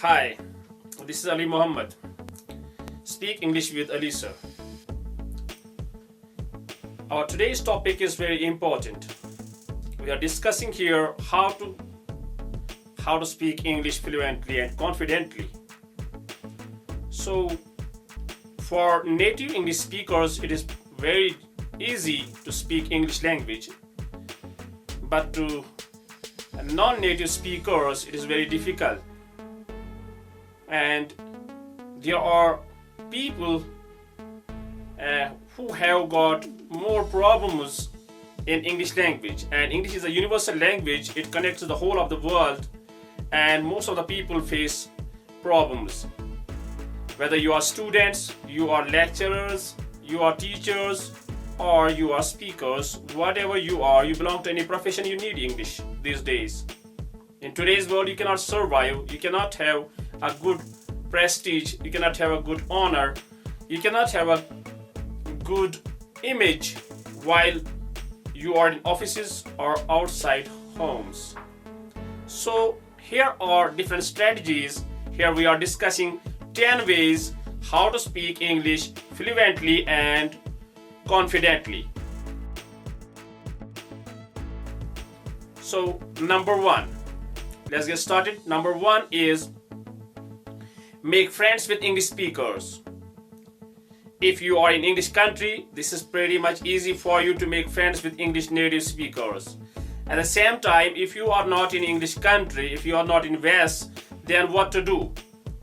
Hi, this is Ali Muhammad. Speak English with Alisir. Our today's topic is very important. We are discussing here how to speak English fluently and confidently. So, for native English speakers, it is very easy to speak English language, but to non-native speakers, it is very difficult. And there are people who have got more problems in English language, and English is a universal language. It connects the whole of the world, and most of the people face problems. Whether you are students, you are lecturers, you are teachers, or you are speakers, whatever you are, you belong to any profession, you need English these days. In today's world, you cannot survive, you cannot have a good prestige, you cannot have a good honor, you cannot have a good image while you are in offices or outside homes. So here are different strategies. Here we are discussing 10 ways how to speak English fluently and confidently. So number one, let's get started. Number one is make friends with English speakers. If you are in English country, this is pretty much easy for you to make friends with English native speakers. At the same time, if you are not in English country, if you are not in West, then what to do?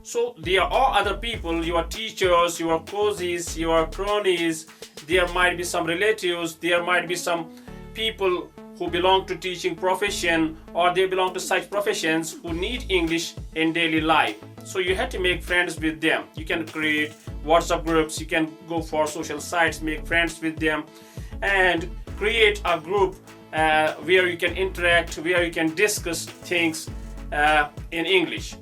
So there are other people, your teachers, your coaches, your cronies, there might be some relatives, there might be some people who belong to teaching profession, or they belong to such professions who need English in daily life. So you have to make friends with them. You can create WhatsApp groups, you can go for social sites, make friends with them, and create a group where you can interact, where you can discuss things in English.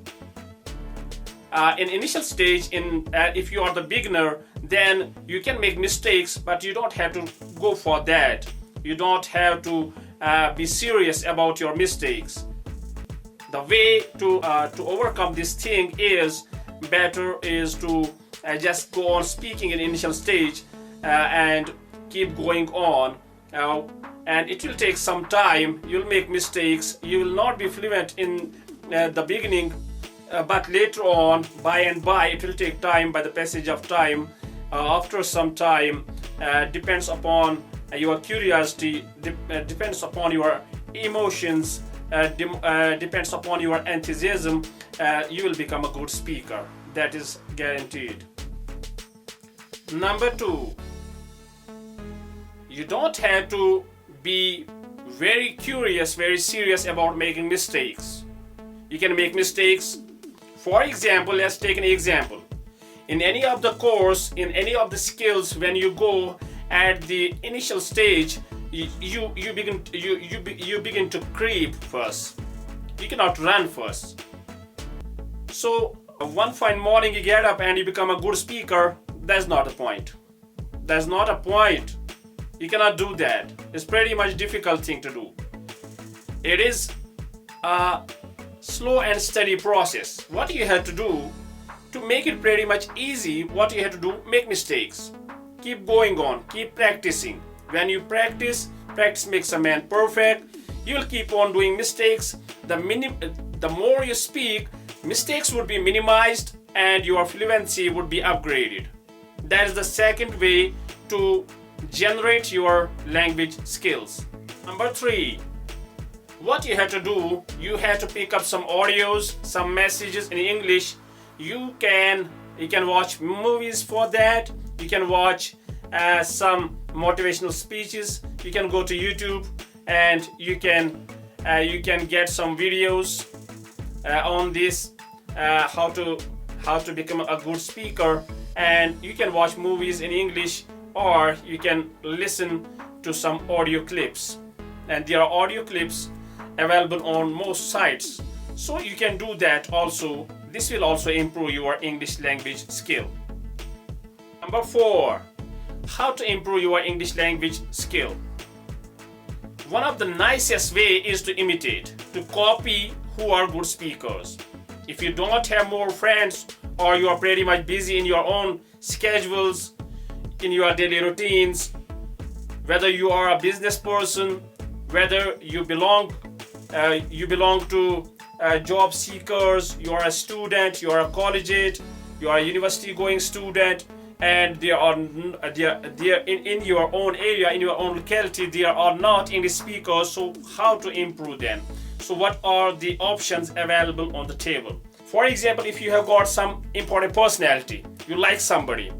In initial stage, if you are the beginner, then you can make mistakes, but you don't have to go for that. You don't have to be serious about your mistakes. The way to overcome this thing is better is to just go on speaking in initial stage and keep going on. And it will take some time. You'll make mistakes. You will not be fluent in the beginning, but later on, by and by, it will take time. By the passage of time, after some time, depends upon your curiosity, depends upon your emotions, depends upon your enthusiasm, you will become a good speaker. That is guaranteed. Number two, you don't have to be very curious, very serious about making mistakes. You can make mistakes. For example, let's take an example. In any of the course, in any of the skills, when you go at the initial stage, you begin to creep first. You cannot run first. So one fine morning you get up and you become a good speaker. That's not the point. That's not a point. You cannot do that. It's pretty much difficult thing to do. It is a slow and steady process. What you have to do to make it pretty much easy, what you have to do, make mistakes. Keep going on, keep practicing. When you practice makes a man perfect. You will keep on doing mistakes. The more you speak, mistakes would be minimized and your fluency would be upgraded. That is the second way to generate your language skills. Number three, what you have to do, you have to pick up some audios, some messages in English. You can watch movies for that. You can watch some motivational speeches. You can go to YouTube and you can get some videos on this how to become a good speaker, and you can watch movies in English, or you can listen to some audio clips, and there are audio clips available on most sites, so you can do that also. This will also improve your English language skill. Number 4, how to improve your English language skill. One of the nicest way is to imitate, to copy who are good speakers. If you don't have more friends, or you are pretty much busy in your own schedules, in your daily routines, whether you are a business person, whether you belong to job seekers, you are a student, you are a collegiate, you are a university going student, and there in your own area, in your own locality, there are not English speakers. So how to improve them? So what are the options available on the table? For example, if you have got some important personality, you like somebody,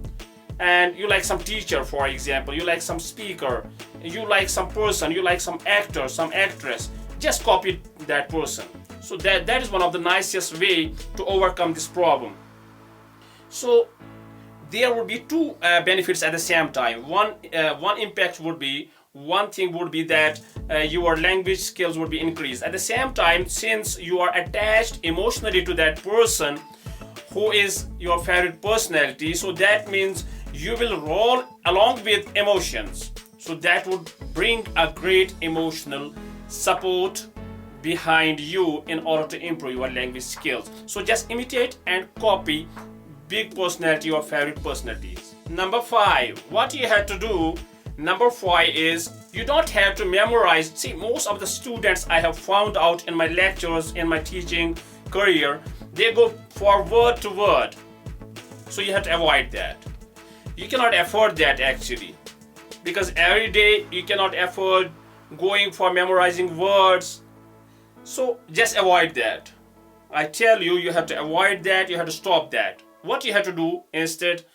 and you like some teacher, for example, you like some speaker, you like some person, you like some actor, some actress, just copy that person. So that is one of the nicest way to overcome this problem. So there would be two benefits at the same time. One impact would be, one thing would be that your language skills would be increased. At the same time, since you are attached emotionally to that person who is your favorite personality, so that means you will roll along with emotions. So that would bring a great emotional support behind you in order to improve your language skills. So just imitate and copy big personality or favorite personalities. Number 5, what you have to do. Number 5 is you don't have to memorize. See, most of the students I have found out in my lectures, in my teaching career, they go for word to word. So you have to avoid that. You cannot afford that actually, because every day you cannot afford going for memorizing words. So just avoid that. I tell you, you have to avoid that. You have to stop that. What you have to do instead,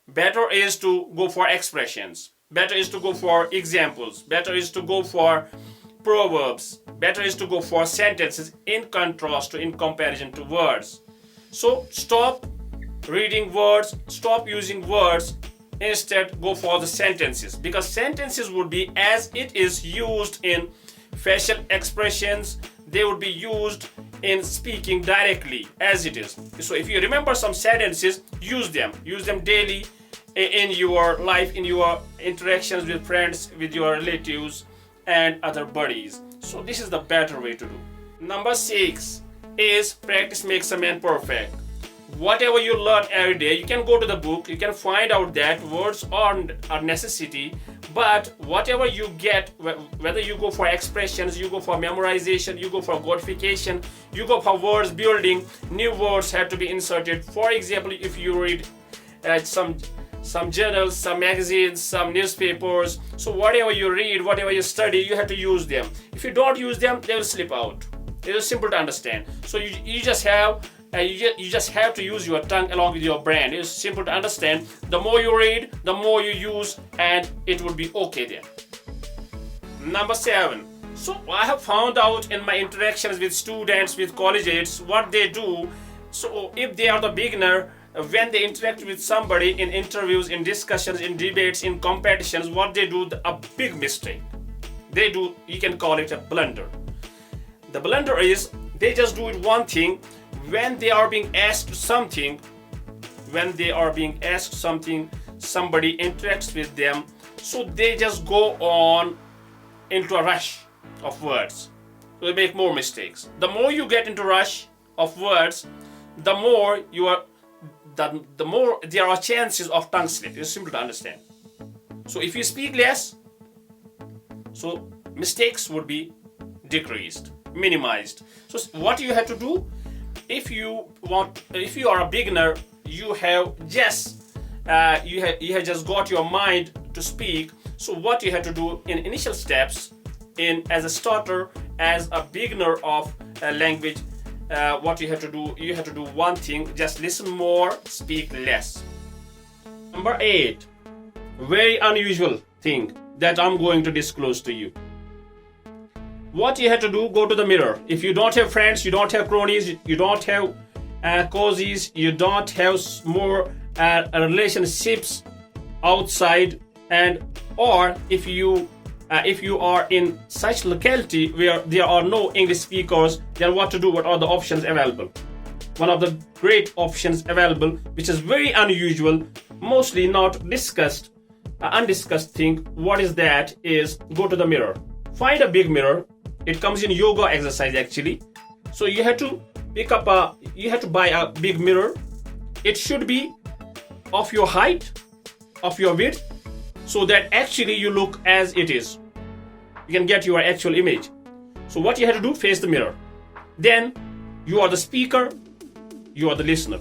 better is to go for expressions. Better is to go for examples. Better is to go for proverbs. Better is to go for sentences in contrast to, in comparison to words. So stop reading words, stop using words. Instead, go for the sentences, because sentences would be as it is used in facial expressions. They would be used in speaking directly as it is. So if you remember some sentences, use them daily in your life, in your interactions with friends, with your relatives and other buddies. So this is the better way to do. Number 6 is practice makes a man perfect. Whatever you learn every day, you can go to the book, you can find out that words are a necessity, but whatever you get, whether you go for expressions, you go for memorization, you go for codification, you go for words building, new words have to be inserted. For example, if you read some journals, some magazines, some newspapers, so whatever you read, whatever you study, you have to use them. If you don't use them, they will slip out. It is simple to understand. So you just have to use your tongue along with your brain. It is simple to understand. The more you read, the more you use, and it will be okay then. Number 7. So I have found out in my interactions with students, with collegiates, what they do. So if they are the beginner, when they interact with somebody in interviews, in discussions, in debates, in competitions, what they do, a big mistake. They do, you can call it a blunder. The blunder is they just do it one thing. When they are being asked something, somebody interacts with them, so they just go on into a rush of words. So they make more mistakes. The more you get into rush of words, the more there are chances of tongue slip. It's simple to understand. So if you speak less, so mistakes would be decreased, minimized. So what you have to do, if you are a beginner, you have just got your mind to speak. So what you have to do in initial steps, as a starter, as a beginner of a language, what you have to do one thing: just listen more, speak less. Number 8, very unusual thing that I'm going to disclose to you. What you have to do, go to the mirror. If you don't have friends, you don't have cronies, you don't have cozies, you don't have more relationships outside, or if you are in such locality where there are no English speakers, then what to do? What are the options available? One of the great options available, which is very unusual, mostly not discussed, undiscussed thing. What is that? Is go to the mirror. Find a big mirror. It comes in yoga exercise actually. So you have to buy a big mirror. It should be of your height, of your width, so that actually you look as it is. You can get your actual image. So what you have to do, face the mirror. Then you are the speaker, you are the listener.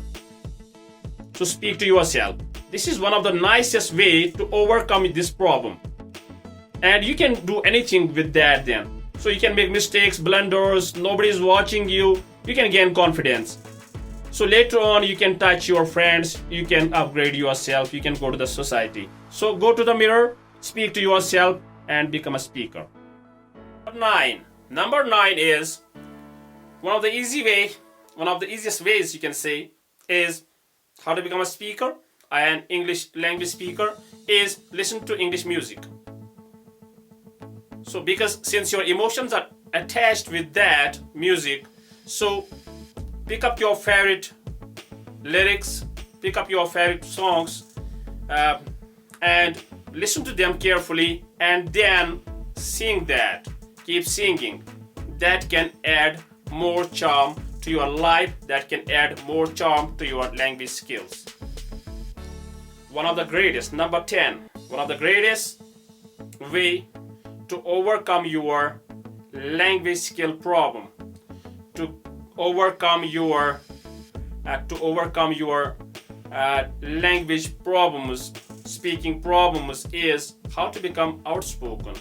So speak to yourself. This is one of the nicest way to overcome this problem. And you can do anything with that then. So you can make mistakes, blunders, nobody is watching you. You can gain confidence. So later on you can touch your friends, you can upgrade yourself, you can go to the society. So go to the mirror, speak to yourself and become a speaker. Number 9 is one of the easiest ways you can say is how to become a speaker, an English language speaker, is listen to English music. So because since your emotions are attached with that music, so pick up your favorite lyrics, pick up your favorite songs, and listen to them carefully and then sing that. Keep singing. That can add more charm to your life, that can add more charm to your language skills. One of the greatest, number 10, one of the greatest way to overcome your language skill problem, to overcome your language problems, speaking problems, is how to become outspoken,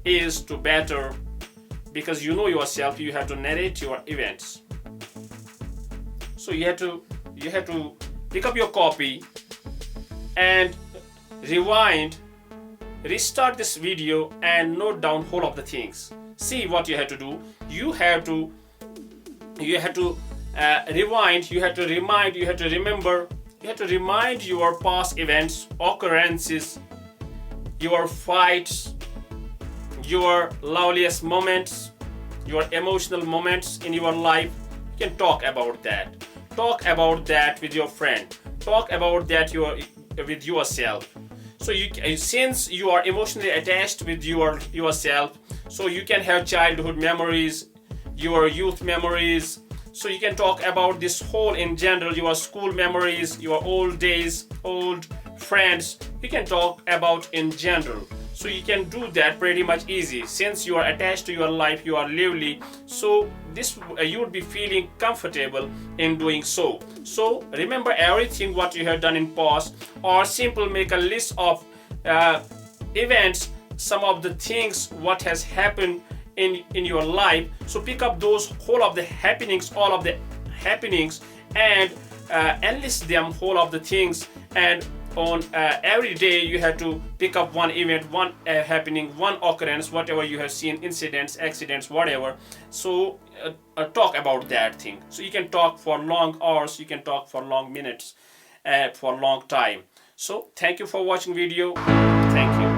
is to better, because you know yourself, you have to narrate your events. So you have to pick up your copy and rewind, restart this video and note down whole of the things. See what you have to do. You have to rewind, you have to remind, you have to remember, you have to remind your past events, occurrences, your fights, your loveliest moments, your emotional moments in your life. You can talk about that. Talk about that with your friend. Talk about that with yourself. So since you are emotionally attached with yourself, so you can have childhood memories, your youth memories. So you can talk about this whole in general, your school memories, your old days, old friends. You can talk about in general. So you can do that pretty much easy. Since you are attached to your life, you are lively. So this you would be feeling comfortable in doing so. So remember everything what you have done in past, or simple make a list of events, some of the things what has happened in your life. So pick up those whole of the happenings, all of the happenings, and enlist them whole of the things, and on every day you have to pick up one event, one happening, one occurrence, whatever you have seen, incidents, accidents, whatever. So talk about that thing. So you can talk for long hours, you can talk for long minutes, for long time. So thank you for watching video. Thank you.